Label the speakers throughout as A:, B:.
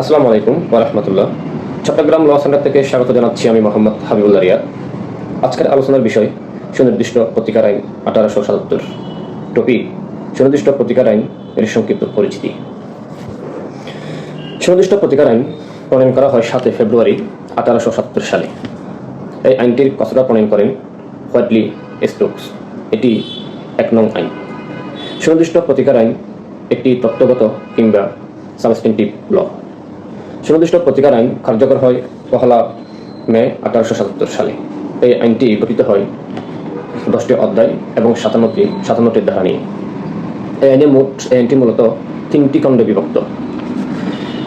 A: আসসালামু আলাইকুম ওয়া রাহমাতুল্লাহ। চট্টগ্রাম ল সেন্টার থেকে স্বাগত জানাচ্ছি আমি মোহাম্মদ হাবিবুল্লাহ রিয়াদ। আজকের আলোচনার বিষয় সুনির্দিষ্ট প্রতিকার আইন 1877। টপিক সুনির্দিষ্ট প্রতিকার আইন এর সংক্ষিপ্ত পরিচিতি। সুনির্দিষ্ট প্রতিকার আইন প্রণয়ন করা হয় 7 ফেব্রুয়ারি 1877 সালে। এই আইনটির খসড়া প্রণয়ন করেন হোয়াইটলি স্টোকস। এটি 1 নং আইন। সুনির্দিষ্ট প্রতিকার আইন একটি তত্ত্বগত কিংবা সাবস্টেন্টিভ ল। সুনির্দিষ্ট প্রতিকার আইন কার্যকর হয় 1 মে 1877 সালে। এই আইনটি গঠিত হয় 10টি অধ্যায় এবং 57টি ধারা নিয়ে। এই আইনটি মূলত 3টি খণ্ডে বিভক্ত।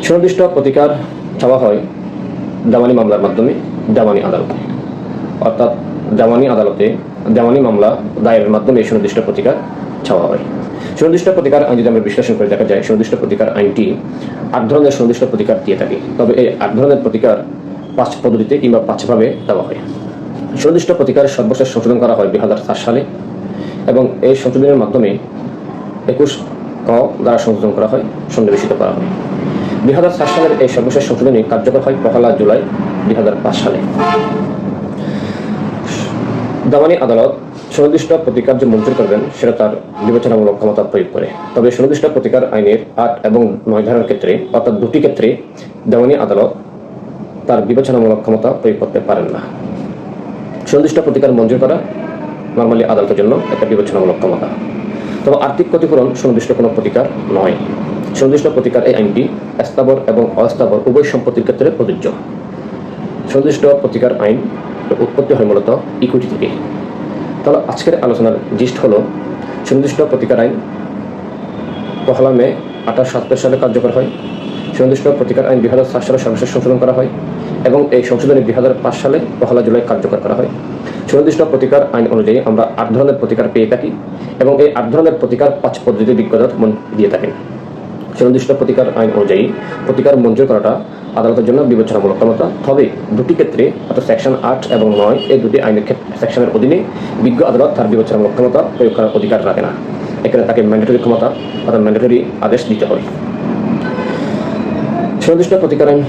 A: সুনির্দিষ্ট প্রতিকার চাওয়া হয় দেওয়ানি মামলার মাধ্যমে দেওয়ানি আদালতে, অর্থাৎ দেওয়ানি মামলা দায়েরের মাধ্যমে সুনির্দিষ্ট প্রতিকার চাওয়া হয়। সুনির্দিষ্ট প্রতিকার আইন যদি আমরা বিশ্লেষণ করে দেখা যায়, সুনির্দিষ্ট প্রতিকার আইনটি 8 ধরনের সুনির্দিষ্ট প্রতিকার দিয়ে থাকে। তবে এই 8 ধরনের প্রতিকার 5 পদ্ধতিতে কিংবা 5 ভাবে দেওয়া হয়। সুনির্দিষ্ট প্রতিকার সর্বশেষ সংশোধন করা হয় 2004 সালে এবং এই সংশোধনের মাধ্যমে 21 ক দ্বারা সংশোধন করা হয়, সন্নিবেশিত করা হয়। 2004 সালের এই সর্বশেষ সংশোধনী কার্যকর হয় 1 জুলাই 2005 সালে। দেওয়ানি আদালত সুনির্দিষ্ট প্রতিকার যে মঞ্জুর করবেন সেটা তার বিবেচনামূলক ক্ষমতা প্রয়োগ করে। তবে সুনির্দিষ্ট প্রতিকার আইনের 8 এবং 9 ধারার ক্ষেত্রে, অর্থাৎ 2টি ক্ষেত্রে দেওয়ানি আদালত তার বিবেচনামূলক ক্ষমতা প্রয়োগ করতে পারেন না। সুনির্দিষ্ট প্রতিকার মঞ্জুর করা নর্মালি আদালতের জন্য একটা বিবেচনামূলক ক্ষমতা। তবে আর্থিক ক্ষতিপূরণ সুনির্দিষ্ট কোনো প্রতিকার নয়। সুনির্দিষ্ট প্রতিকার এই আইনটি স্থাবর এবং অস্থাবর উভয় সম্পত্তির ক্ষেত্রে প্রযোজ্য। সুনির্দিষ্ট প্রতিকার আইন উৎপত্তি হয় মূলত ইকুইটি থেকে। তাহলে আজকের আলোচনার জিস্ট হলো সুনির্দিষ্ট প্রতিকার আইন 1 মে 1877 সালে কার্যকর হয়। সুনির্দিষ্ট প্রতিকার আইন 2004 সালে সর্বশেষ সংশোধন করা হয় এবং এই সংশোধনী 2005 সালে 1 জুলাই কার্যকর করা হয়। সুনির্দিষ্ট প্রতিকার আইন অনুযায়ী আমরা 8 ধরনের প্রতিকার পেয়ে থাকি এবং এই 8 ধরনের প্রতিকার 5 পদ্ধতিতে বিজ্ঞতা দিয়ে থাকেন। সুনির্দিষ্ট প্রতিকার আইন অনুযায়ী প্রতিকার মঞ্জুর করাটা আদালতের জন্য বিবেচনামূলক ক্ষমতা। তবে 2টি ক্ষেত্রে, অর্থাৎ সেকশন 8 এবং 9, এই 2টি আইনের সেকশনের অধীনে বিজ্ঞ আদালত তার বিবেচনামূলক ক্ষমতা প্রয়োগ করার অধিকার রাখে না। এখানে তাকে ম্যান্ডেটরি ক্ষমতা, অর্থাৎ ম্যান্ডেটরি আদেশ দিতে হয়। সুনির্দিষ্ট প্রতিকার আইন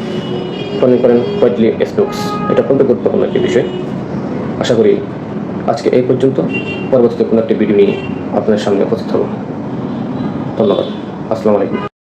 A: প্রণয়ন করেন হোয়াইটলি স্টোকস। এটা অত্যন্ত গুরুত্বপূর্ণ একটি বিষয়। আশা করি আজকে এই পর্যন্ত। পরবর্তীতে কোনো একটি ভিডিও নিয়ে আপনাদের সামনে উপস্থিত হব। ধন্যবাদ। আসসালামু আলাইকুম।